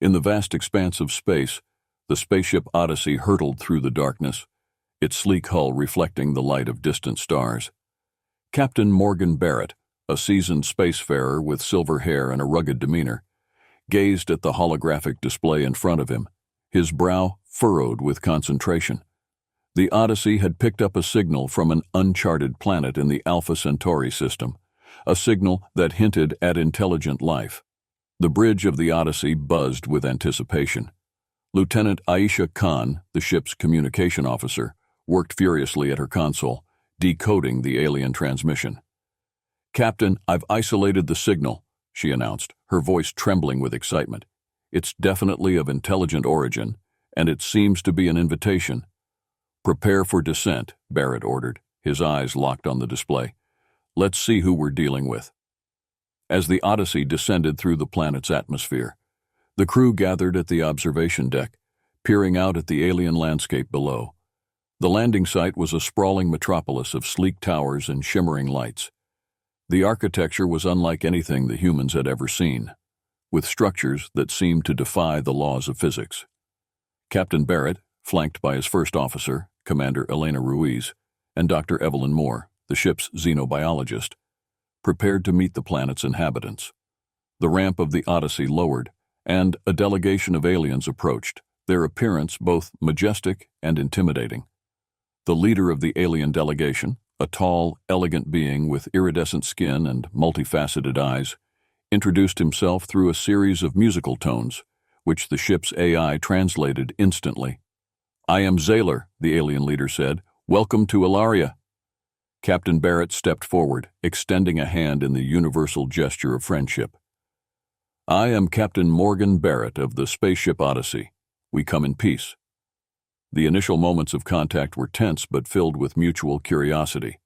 In the vast expanse of space, the spaceship Odyssey hurtled through the darkness, its sleek hull reflecting the light of distant stars. Captain Morgan Barrett, a seasoned spacefarer with silver hair and a rugged demeanor, gazed at the holographic display in front of him, his brow furrowed with concentration. The Odyssey had picked up a signal from an uncharted planet in the Alpha Centauri system, a signal that hinted at intelligent life. The bridge of the Odyssey buzzed with anticipation. Lieutenant Aisha Khan, the ship's communication officer, worked furiously at her console, decoding the alien transmission. "Captain, I've isolated the signal," she announced, her voice trembling with excitement. "It's definitely of intelligent origin, and it seems to be an invitation." "Prepare for descent," Barrett ordered, his eyes locked on the display. "Let's see who we're dealing with." As the Odyssey descended through the planet's atmosphere, the crew gathered at the observation deck, peering out at the alien landscape below. The landing site was a sprawling metropolis of sleek towers and shimmering lights. The architecture was unlike anything the humans had ever seen, with structures that seemed to defy the laws of physics. Captain Barrett, flanked by his first officer, Commander Elena Ruiz, and Dr. Evelyn Moore, the ship's xenobiologist, prepared to meet the planet's inhabitants. The ramp of the Odyssey lowered, and a delegation of aliens approached, their appearance both majestic and intimidating. The leader of the alien delegation, a tall, elegant being with iridescent skin and multifaceted eyes, introduced himself through a series of musical tones, which the ship's AI translated instantly. "I am Zaylor," the alien leader said. "Welcome to Araria." Captain Barrett stepped forward, extending a hand in the universal gesture of friendship. "I am Captain Morgan Barrett of the spaceship Odyssey. We come in peace." The initial moments of contact were tense but filled with mutual curiosity.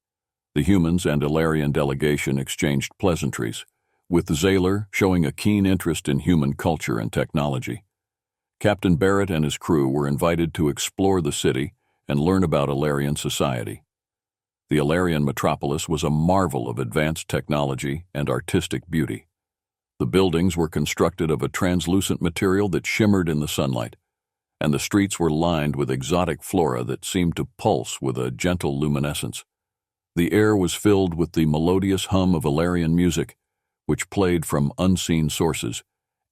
The humans and Alarian delegation exchanged pleasantries, with Zaylor showing a keen interest in human culture and technology. Captain Barrett and his crew were invited to explore the city and learn about Alarian society. The Alarian metropolis was a marvel of advanced technology and artistic beauty. The buildings were constructed of a translucent material that shimmered in the sunlight, and the streets were lined with exotic flora that seemed to pulse with a gentle luminescence. The air was filled with the melodious hum of Alarian music, which played from unseen sources,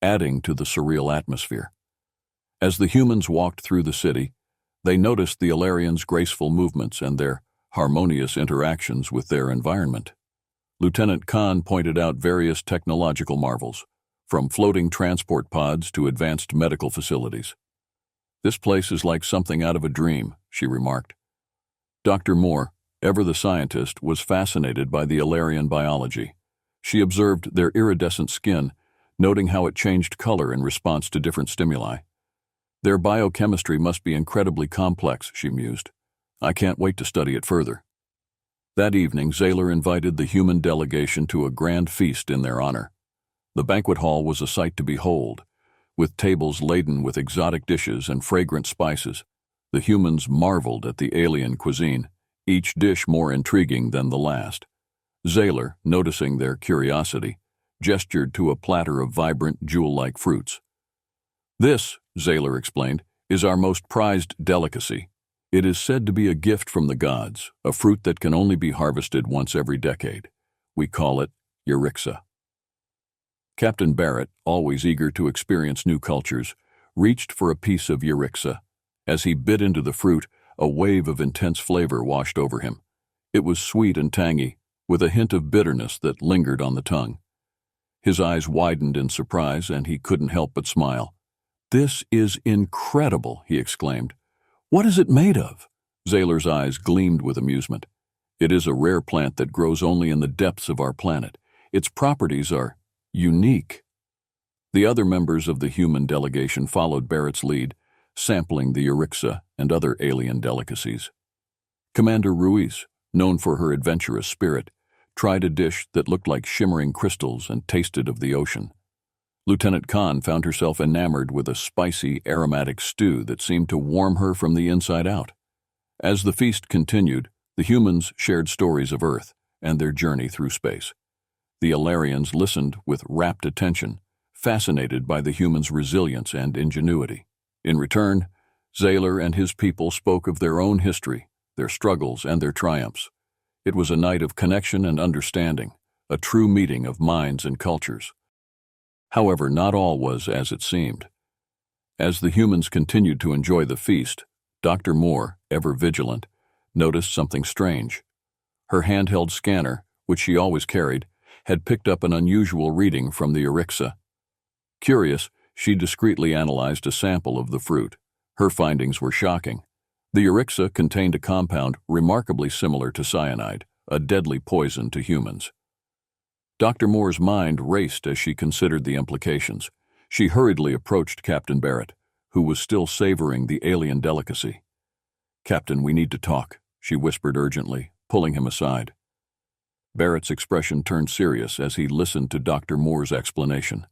adding to the surreal atmosphere. As the humans walked through the city, they noticed the Alarians' graceful movements and their harmonious interactions with their environment. Lieutenant Khan pointed out various technological marvels, from floating transport pods to advanced medical facilities. "This place is like something out of a dream," she remarked. Dr. Moore, ever the scientist, was fascinated by the Alarian biology. She observed their iridescent skin, noting how it changed color in response to different stimuli. "Their biochemistry must be incredibly complex," she mused. "I can't wait to study it further." That evening, Zaylor invited the human delegation to a grand feast in their honor. The banquet hall was a sight to behold, with tables laden with exotic dishes and fragrant spices. The humans marveled at the alien cuisine, each dish more intriguing than the last. Zaylor, noticing their curiosity, gestured to a platter of vibrant, jewel-like fruits. "This," Zaylor explained, "is our most prized delicacy. It is said to be a gift from the gods, a fruit that can only be harvested once every decade. We call it Eurixa." Captain Barrett, always eager to experience new cultures, reached for a piece of Eurixa. As he bit into the fruit, a wave of intense flavor washed over him. It was sweet and tangy, with a hint of bitterness that lingered on the tongue. His eyes widened in surprise, and he couldn't help but smile. "This is incredible," he exclaimed. "What is it made of?" Zaylor's eyes gleamed with amusement. "It is a rare plant that grows only in the depths of our planet. Its properties are unique." The other members of the human delegation followed Barrett's lead, sampling the Eurixa and other alien delicacies. Commander Ruiz, known for her adventurous spirit, tried a dish that looked like shimmering crystals and tasted of the ocean. Lieutenant Khan found herself enamored with a spicy, aromatic stew that seemed to warm her from the inside out. As the feast continued, the humans shared stories of Earth and their journey through space. The Alarians listened with rapt attention, fascinated by the humans' resilience and ingenuity. In return, Zayler and his people spoke of their own history, their struggles, and their triumphs. It was a night of connection and understanding, a true meeting of minds and cultures. However, not all was as it seemed. As the humans continued to enjoy the feast, Dr. Moore, ever vigilant, noticed something strange. Her handheld scanner, which she always carried, had picked up an unusual reading from the Araria. Curious, she discreetly analyzed a sample of the fruit. Her findings were shocking. The Araria contained a compound remarkably similar to cyanide, a deadly poison to humans. Dr. Moore's mind raced as she considered the implications. She hurriedly approached Captain Barrett, who was still savoring the alien delicacy. "Captain, we need to talk," she whispered urgently, pulling him aside. Barrett's expression turned serious as he listened to Dr. Moore's explanation.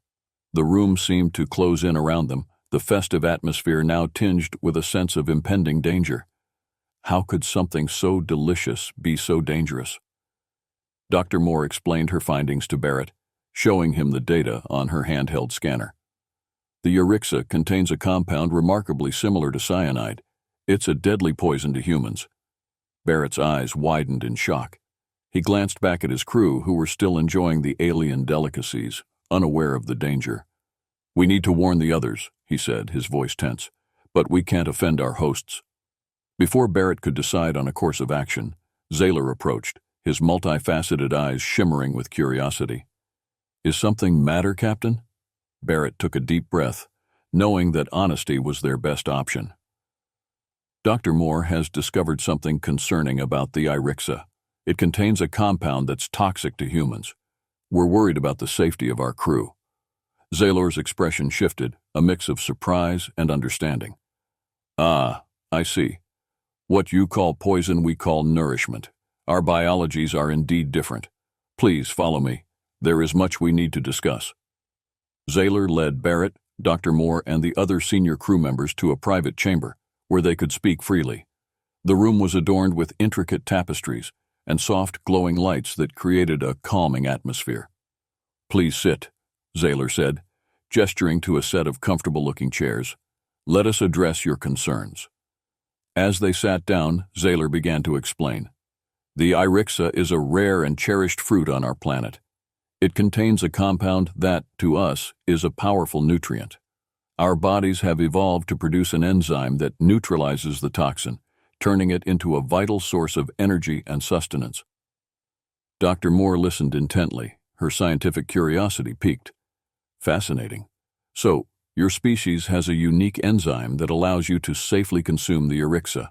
The room seemed to close in around them, the festive atmosphere now tinged with a sense of impending danger. How could something so delicious be so dangerous? Dr. Moore explained her findings to Barrett, showing him the data on her handheld scanner. The Araria contains a compound remarkably similar to cyanide. It's a deadly poison to humans. Barrett's eyes widened in shock. He glanced back at his crew, who were still enjoying the alien delicacies, unaware of the danger. "We need to warn the others," he said, his voice tense, "but we can't offend our hosts." Before Barrett could decide on a course of action, Zayler approached, his multifaceted eyes shimmering with curiosity. "Is something matter, Captain?" Barrett took a deep breath, knowing that honesty was their best option. "Dr. Moore has discovered something concerning about the Araria. It contains a compound that's toxic to humans. We're worried about the safety of our crew." Zayler's expression shifted, a mix of surprise and understanding. "Ah, I see. What you call poison we call nourishment. Our biologies are indeed different. Please follow me. There is much we need to discuss." Zayler led Barrett, Dr. Moore, and the other senior crew members to a private chamber, where they could speak freely. The room was adorned with intricate tapestries and soft, glowing lights that created a calming atmosphere. "Please sit," Zayler said, gesturing to a set of comfortable-looking chairs. "Let us address your concerns." As they sat down, Zayler began to explain. "The Araria is a rare and cherished fruit on our planet. It contains a compound that, to us, is a powerful nutrient. Our bodies have evolved to produce an enzyme that neutralizes the toxin, turning it into a vital source of energy and sustenance." Dr. Moore listened intently, her scientific curiosity piqued. "Fascinating. So, your species has a unique enzyme that allows you to safely consume the Araria."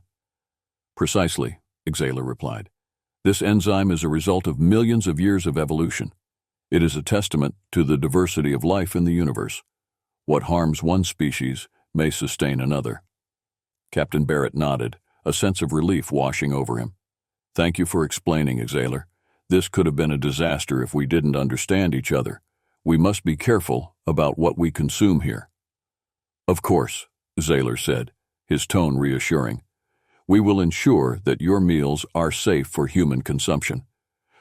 "Precisely," Zayler replied. "This enzyme is a result of millions of years of evolution. It is a testament to the diversity of life in the universe. What harms one species may sustain another." Captain Barrett nodded, a sense of relief washing over him. "Thank you for explaining, Zayler. This could have been a disaster if we didn't understand each other. We must be careful about what we consume here." "Of course," Zayler said, his tone reassuring. "We will ensure that your meals are safe for human consumption.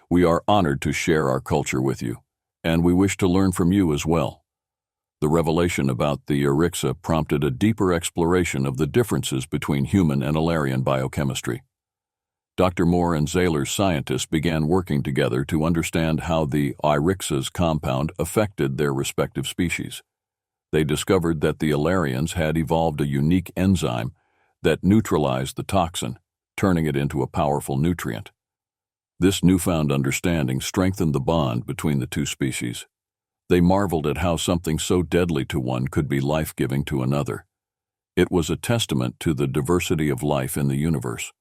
We are honored to share our culture with you, and we wish to learn from you as well." The revelation about the Araria prompted a deeper exploration of the differences between human and Alarian biochemistry. Dr. Moore and Zayler's scientists began working together to understand how the Araria's compound affected their respective species. They discovered that the Alarians had evolved a unique enzyme that neutralized the toxin, turning it into a powerful nutrient. This newfound understanding strengthened the bond between the two species. They marveled at how something so deadly to one could be life-giving to another. It was a testament to the diversity of life in the universe.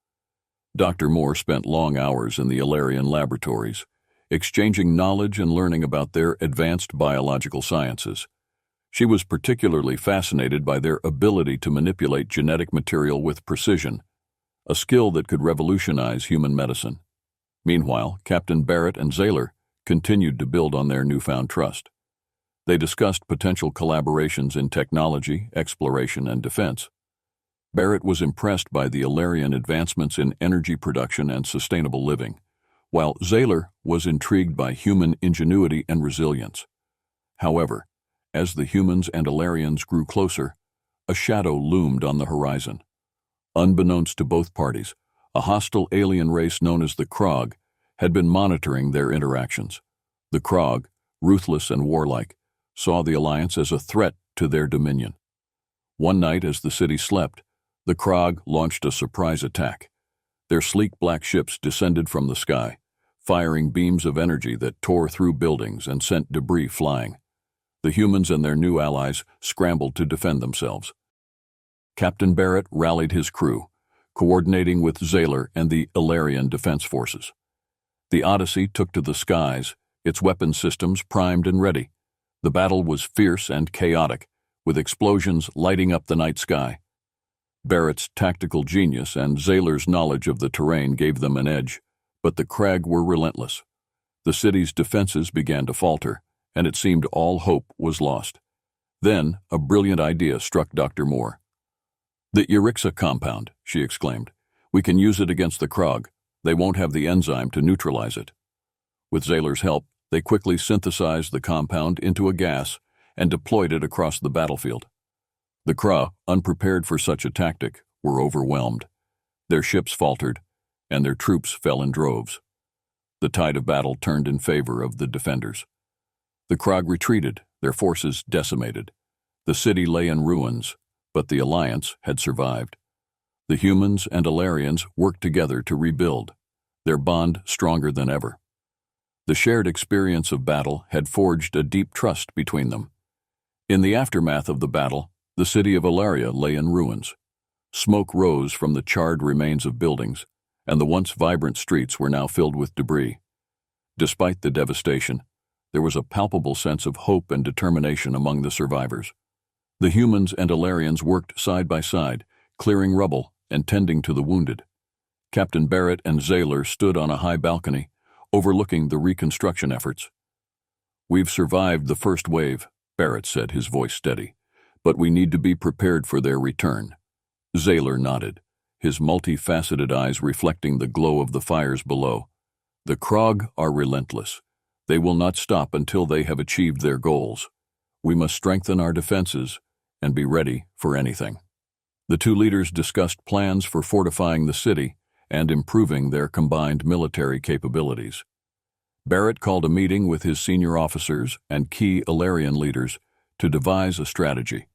Dr. Moore spent long hours in the Alarian laboratories, exchanging knowledge and learning about their advanced biological sciences. She was particularly fascinated by their ability to manipulate genetic material with precision, a skill that could revolutionize human medicine. Meanwhile, Captain Barrett and Zayler continued to build on their newfound trust. They discussed potential collaborations in technology, exploration, and defense. Barrett was impressed by the Alarian advancements in energy production and sustainable living, while Zayler was intrigued by human ingenuity and resilience. However, As the humans and Alarians grew closer, a shadow loomed on the horizon. Unbeknownst to both parties, a hostile alien race known as the Krog had been monitoring their interactions. The Krog, ruthless and warlike, saw the alliance as a threat to their dominion. One night, as the city slept, the Krog launched a surprise attack. Their sleek black ships descended from the sky, firing beams of energy that tore through buildings and sent debris flying. The humans and their new allies scrambled to defend themselves. Captain Barrett rallied his crew, coordinating with Zaylor and the Alarian defense forces. The Odyssey took to the skies, its weapon systems primed and ready. The battle was fierce and chaotic, with explosions lighting up the night sky. Barrett's tactical genius and Zaylor's knowledge of the terrain gave them an edge, but the Krag were relentless. The city's defenses began to falter, and it seemed all hope was lost. Then, a brilliant idea struck Dr. Moore. "The Urixa compound," she exclaimed. "We can use it against the Krog. They won't have the enzyme to neutralize it." With Zaylor's help, they quickly synthesized the compound into a gas and deployed it across the battlefield. The Krog, unprepared for such a tactic, were overwhelmed. Their ships faltered, and their troops fell in droves. The tide of battle turned in favor of the defenders. The Krog retreated, their forces decimated. The city lay in ruins, but the alliance had survived. The humans and Alarians worked together to rebuild, their bond stronger than ever. The shared experience of battle had forged a deep trust between them. In the aftermath of the battle, the city of Araria lay in ruins. Smoke rose from the charred remains of buildings, and the once vibrant streets were now filled with debris. Despite the devastation, there was a palpable sense of hope and determination among the survivors. The humans and Alarians worked side by side, clearing rubble and tending to the wounded. Captain Barrett and Zaylor stood on a high balcony, overlooking the reconstruction efforts. "We've survived the first wave," Barrett said, his voice steady, "but we need to be prepared for their return." Zaylor nodded, his multifaceted eyes reflecting the glow of the fires below. "The Krog are relentless. They will not stop until they have achieved their goals. We must strengthen our defenses and be ready for anything." The two leaders discussed plans for fortifying the city and improving their combined military capabilities. Barrett called a meeting with his senior officers and key Alarian leaders to devise a strategy.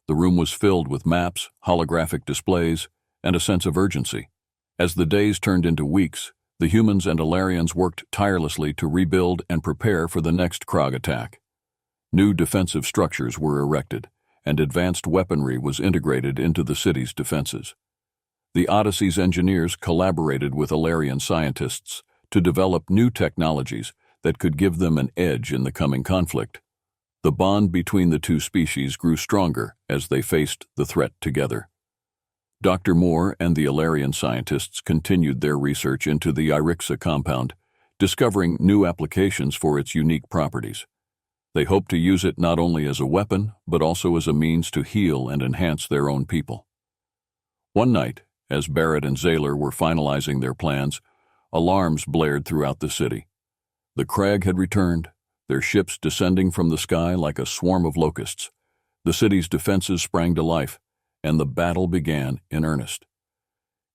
The room was filled with maps, holographic displays, and a sense of urgency. As the days turned into weeks, the humans and Alarians worked tirelessly to rebuild and prepare for the next Krog attack. New defensive structures were erected, and advanced weaponry was integrated into the city's defenses. The Odyssey's engineers collaborated with Alarian scientists to develop new technologies that could give them an edge in the coming conflict. The bond between the two species grew stronger as they faced the threat together. Dr. Moore and the Alarian scientists continued their research into the Urixa compound, discovering new applications for its unique properties. They hoped to use it not only as a weapon, but also as a means to heal and enhance their own people. One night, as Barrett and Zaylor were finalizing their plans, alarms blared throughout the city. The Krag had returned, their ships descending from the sky like a swarm of locusts. The city's defenses sprang to life, and the battle began in earnest.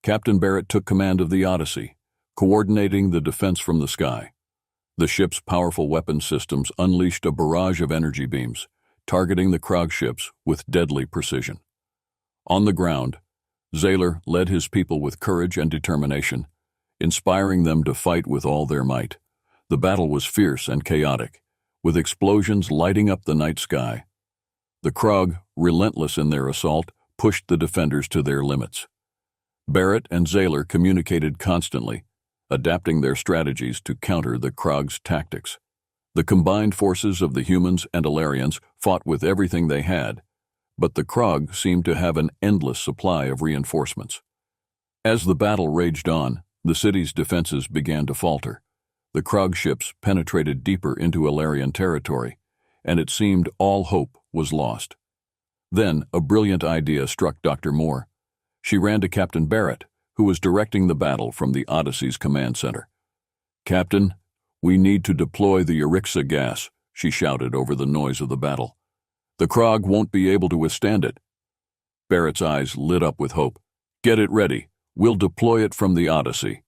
Captain Barrett took command of the Odyssey, coordinating the defense from the sky. The ship's powerful weapon systems unleashed a barrage of energy beams, targeting the Krog ships with deadly precision. On the ground, Zaylor led his people with courage and determination, inspiring them to fight with all their might. The battle was fierce and chaotic, with explosions lighting up the night sky. The Krog, relentless in their assault, pushed the defenders to their limits. Barrett and Zaylor communicated constantly, adapting their strategies to counter the Krog's tactics. The combined forces of the humans and Alarians fought with everything they had, but the Krog seemed to have an endless supply of reinforcements. As the battle raged on, the city's defenses began to falter. The Krog ships penetrated deeper into Alarian territory, and it seemed all hope was lost. Then a brilliant idea struck Dr. Moore. She ran to Captain Barrett, who was directing the battle from the Odyssey's command center. "Captain, we need to deploy the Urixa gas," she shouted over the noise of the battle. The Krog won't be able to withstand it. Barrett's eyes lit up with hope. Get it ready. We'll deploy it from the Odyssey.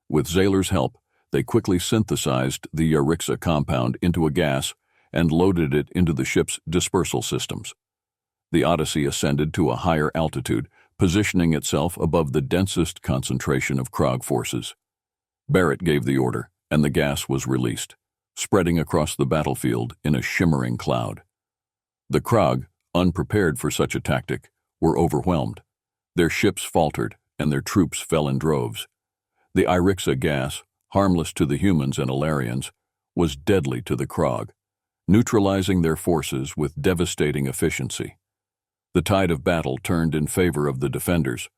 With Zayler's help, they quickly synthesized the Yarixa compound into a gas and loaded it into the ship's dispersal systems. The Odyssey ascended to a higher altitude, positioning itself above the densest concentration of Krog forces. Barrett gave the order, and the gas was released, spreading across the battlefield in a shimmering cloud. The Krog, unprepared for such a tactic, were overwhelmed. Their ships faltered, and their troops fell in droves. The Yarixa gas, harmless to the humans and Alarians, was deadly to the Krog, neutralizing their forces with devastating efficiency. The tide of battle turned in favor of the defenders.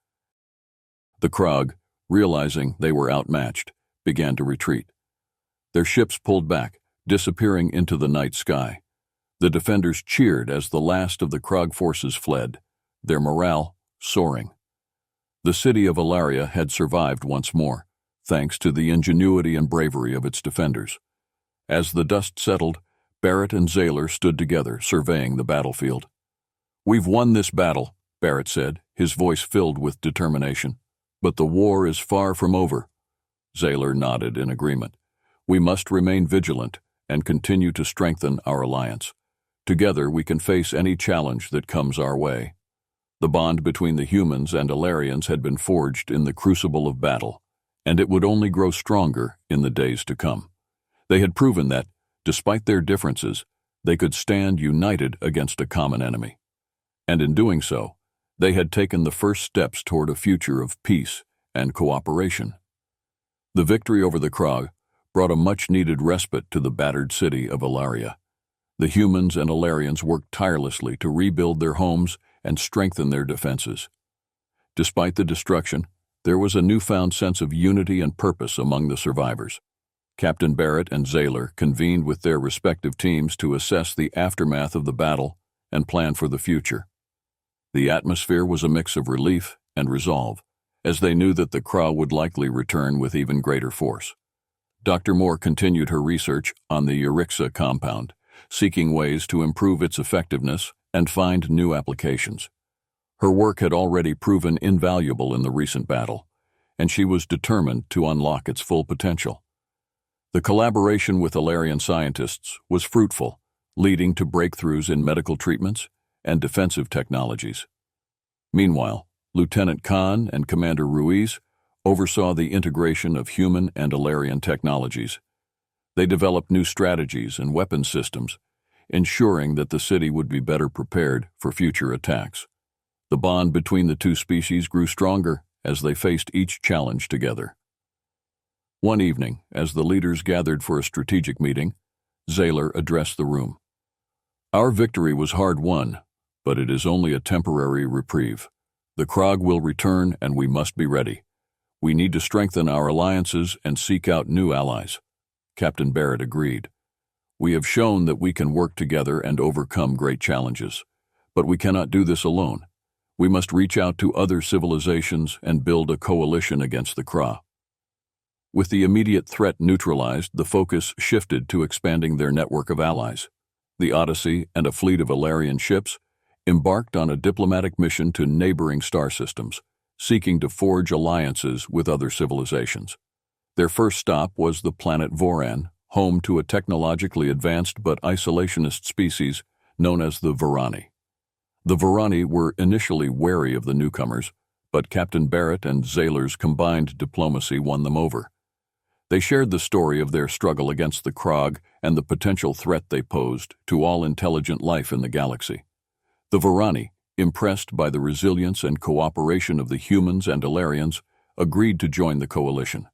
The Krog, realizing they were outmatched, began to retreat. Their ships pulled back, disappearing into the night sky. The defenders cheered as the last of the Krog forces fled, their morale soaring. The city of Araria had survived once more, thanks to the ingenuity and bravery of its defenders. As the dust settled, Barrett and Zayler stood together, surveying the battlefield. We've won this battle, Barrett said, his voice filled with determination. But the war is far from over. Zayler nodded in agreement. We must remain vigilant and continue to strengthen our alliance. Together we can face any challenge that comes our way. The bond between the humans and Alarians had been forged in the crucible of battle, and it would only grow stronger in the days to come. They had proven that, despite their differences, they could stand united against a common enemy. And in doing so, they had taken the first steps toward a future of peace and cooperation. The victory over the Krog brought a much-needed respite to the battered city of Araria. The humans and Alarians worked tirelessly to rebuild their homes and strengthen their defenses. Despite the destruction, there was a newfound sense of unity and purpose among the survivors. Captain Barrett and Zayler convened with their respective teams to assess the aftermath of the battle and plan for the future. The atmosphere was a mix of relief and resolve, as they knew that the Krog would likely return with even greater force. Dr. Moore continued her research on the Yarixa compound, seeking ways to improve its effectiveness and find new applications. Her work had already proven invaluable in the recent battle, and she was determined to unlock its full potential. The collaboration with Alarian scientists was fruitful, leading to breakthroughs in medical treatments and defensive technologies. Meanwhile, Lieutenant Khan and Commander Ruiz oversaw the integration of human and Alarian technologies. They developed new strategies and weapon systems, ensuring that the city would be better prepared for future attacks. The bond between the two species grew stronger as they faced each challenge together. One evening, as the leaders gathered for a strategic meeting, Zayler addressed the room. Our victory was hard-won, but it is only a temporary reprieve. The Krog will return, and we must be ready. We need to strengthen our alliances and seek out new allies. Captain Barrett agreed. We have shown that we can work together and overcome great challenges, but we cannot do this alone. We must reach out to other civilizations and build a coalition against the Krog. With the immediate threat neutralized, the focus shifted to expanding their network of allies. The Odyssey and a fleet of Alarian ships embarked on a diplomatic mission to neighboring star systems, seeking to forge alliances with other civilizations. Their first stop was the planet Voran, home to a technologically advanced but isolationist species known as the Varani. The Varani were initially wary of the newcomers, but Captain Barrett and Zayler's combined diplomacy won them over. They shared the story of their struggle against the Krog and the potential threat they posed to all intelligent life in the galaxy. The Varani, impressed by the resilience and cooperation of the humans and Alarians, agreed to join the coalition.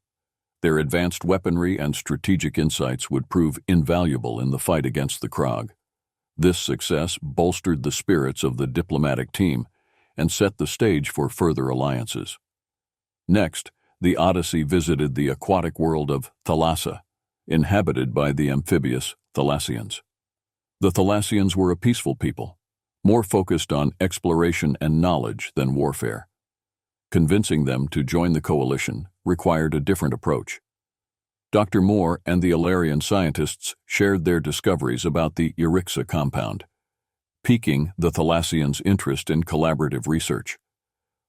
Their advanced weaponry and strategic insights would prove invaluable in the fight against the Krog. This success bolstered the spirits of the diplomatic team and set the stage for further alliances. Next, the Odyssey visited the aquatic world of Thalassa, inhabited by the amphibious Thalassians. The Thalassians were a peaceful people, more focused on exploration and knowledge than warfare. Convincing them to join the coalition required a different approach. Dr. Moore and the Alarian scientists shared their discoveries about the Yarixa compound. piquing the Thalassians' interest in collaborative research.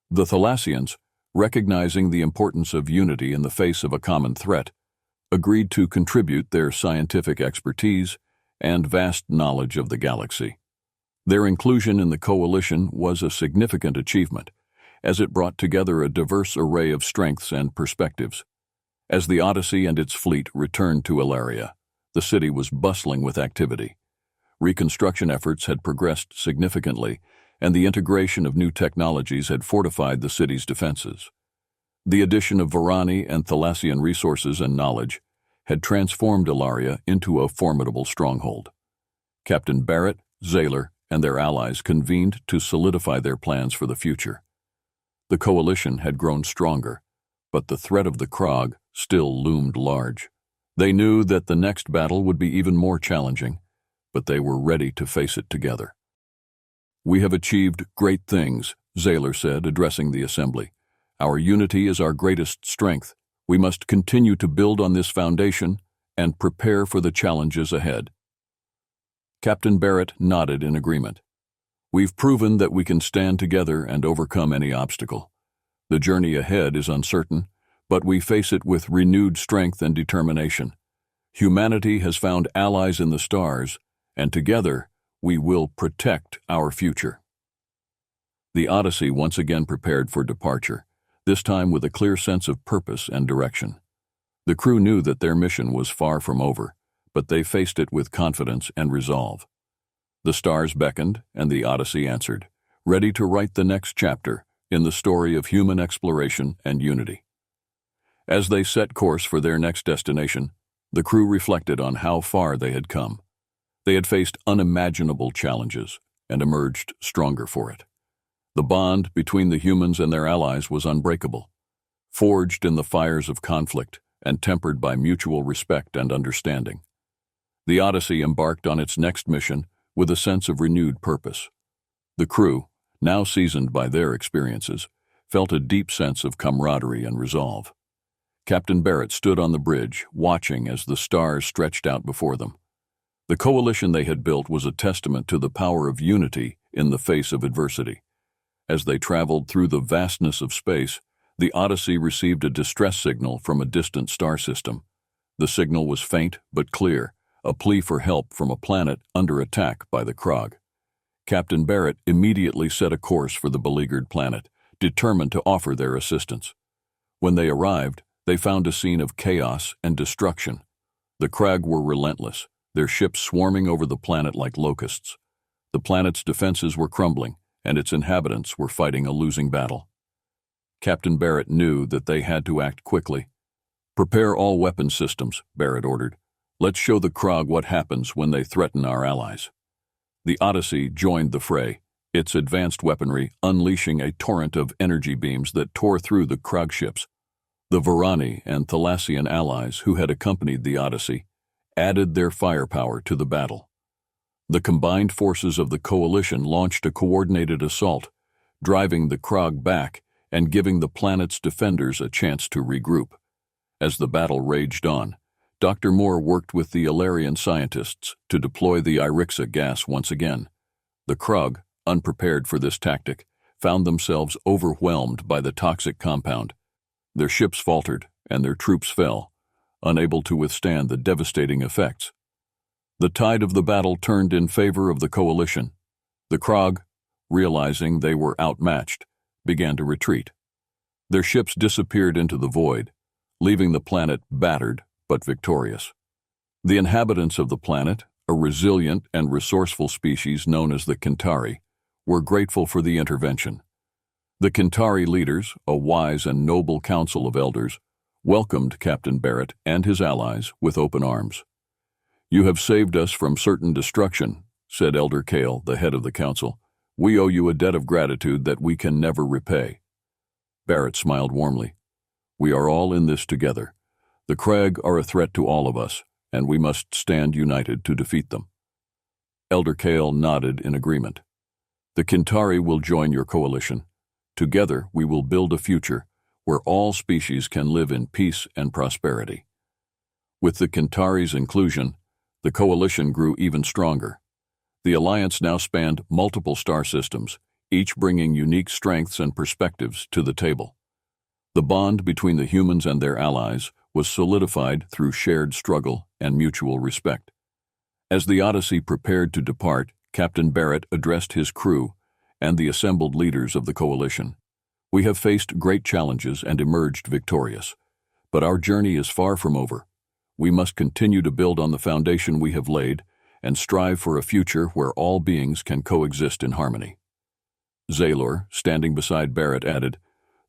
The Thalassians, recognizing the importance of unity in the face of a common threat, agreed to contribute their scientific expertise and vast knowledge of the galaxy. Their inclusion in the coalition was a significant achievement, as it brought together a diverse array of strengths and perspectives. As the Odyssey and its fleet returned to Araria, the city was bustling with activity. Reconstruction efforts had progressed significantly, and the integration of new technologies had fortified the city's defenses. The addition of Varani and Thalassian resources and knowledge had transformed Araria into a formidable stronghold. Captain Barrett, Zayler, and their allies convened to solidify their plans for the future. The coalition had grown stronger, but the threat of the Krog still loomed large. They knew that the next battle would be even more challenging, but they were ready to face it together. "We have achieved great things," Zayler said, addressing the assembly. "Our unity is our greatest strength. We must continue to build on this foundation and prepare for the challenges ahead." Captain Barrett nodded in agreement. "We've proven that we can stand together and overcome any obstacle. The journey ahead is uncertain, but we face it with renewed strength and determination. Humanity has found allies in the stars, and together we will protect our future." The Odyssey once again prepared for departure, this time with a clear sense of purpose and direction. The crew knew that their mission was far from over, but they faced it with confidence and resolve. The stars beckoned, and the Odyssey answered, ready to write the next chapter in the story of human exploration and unity. As they set course for their next destination, the crew reflected on how far they had come. They had faced unimaginable challenges and emerged stronger for it. The bond between the humans and their allies was unbreakable, forged in the fires of conflict and tempered by mutual respect and understanding. The Odyssey embarked on its next mission with a sense of renewed purpose. The crew, now seasoned by their experiences, felt a deep sense of camaraderie and resolve. Captain Barrett stood on the bridge, watching as the stars stretched out before them. The coalition they had built was a testament to the power of unity in the face of adversity. As they traveled through the vastness of space, the Odyssey received a distress signal from a distant star system. The signal was faint but clear, a plea for help from a planet under attack by the Krog. Captain Barrett immediately set a course for the beleaguered planet, determined to offer their assistance. When they arrived, they found a scene of chaos and destruction. The Krog were relentless, their ships swarming over the planet like locusts. The planet's defenses were crumbling, and its inhabitants were fighting a losing battle. Captain Barrett knew that they had to act quickly. "Prepare all weapon systems," Barrett ordered. "Let's show the Krog what happens when they threaten our allies." The Odyssey joined the fray, its advanced weaponry unleashing a torrent of energy beams that tore through the Krog ships. The Varani and Thalassian allies who had accompanied the Odyssey added their firepower to the battle. The combined forces of the coalition launched a coordinated assault, driving the Krog back and giving the planet's defenders a chance to regroup. As the battle raged on, Dr. Moore worked with the Alarian scientists to deploy the Irixa gas once again. The Krog, unprepared for this tactic, found themselves overwhelmed by the toxic compound. Their ships faltered and their troops fell, unable to withstand the devastating effects. The tide of the battle turned in favor of the coalition. The Krog, realizing they were outmatched, began to retreat. Their ships disappeared into the void, leaving the planet battered but victorious. The inhabitants of the planet, a resilient and resourceful species known as the Kintari, were grateful for the intervention. The Kintari leaders, a wise and noble council of elders, welcomed Captain Barrett and his allies with open arms. "You have saved us from certain destruction," said Elder Kale, the head of the council. "We owe you a debt of gratitude that we can never repay." Barrett smiled warmly. "We are all in this together. The Krag are a threat to all of us, and we must stand united to defeat them." Elder Kale nodded in agreement. "The Kintari will join your coalition. Together we will build a future where all species can live in peace and prosperity." With the Kintari's inclusion, the coalition grew even stronger. The alliance now spanned multiple star systems, each bringing unique strengths and perspectives to the table. The bond between the humans and their allies was solidified through shared struggle and mutual respect. As the Odyssey prepared to depart, Captain Barrett addressed his crew and the assembled leaders of the coalition. We have faced great challenges and emerged victorious, but our journey is far from over. We must continue to build on the foundation we have laid and strive for a future where all beings can coexist in harmony. Zaylor, standing beside Barrett, added,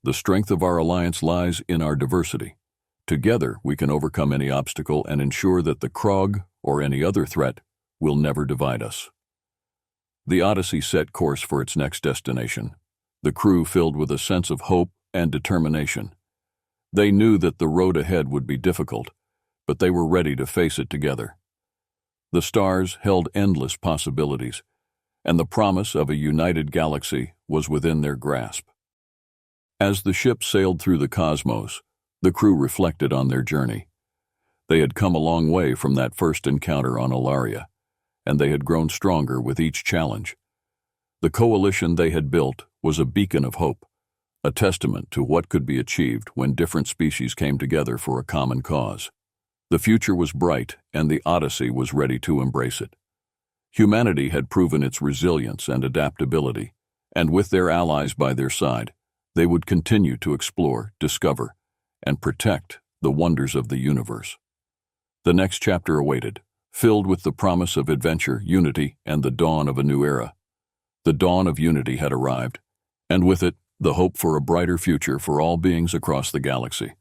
"The strength of our alliance lies in our diversity. Together we can overcome any obstacle and ensure that the Krog, or any other threat, will never divide us." The Odyssey set course for its next destination, the crew filled with a sense of hope and determination. They knew that the road ahead would be difficult, but they were ready to face it together. The stars held endless possibilities, and the promise of a united galaxy was within their grasp. As the ship sailed through the cosmos, the crew reflected on their journey. They had come a long way from that first encounter on Araria, and they had grown stronger with each challenge. The coalition they had built was a beacon of hope, a testament to what could be achieved when different species came together for a common cause. The future was bright, and the Odyssey was ready to embrace it. Humanity had proven its resilience and adaptability, and with their allies by their side, they would continue to explore, discover, and protect the wonders of the universe. The next chapter awaited, filled with the promise of adventure, unity, and the dawn of a new era. The dawn of unity had arrived, and with it, the hope for a brighter future for all beings across the galaxy.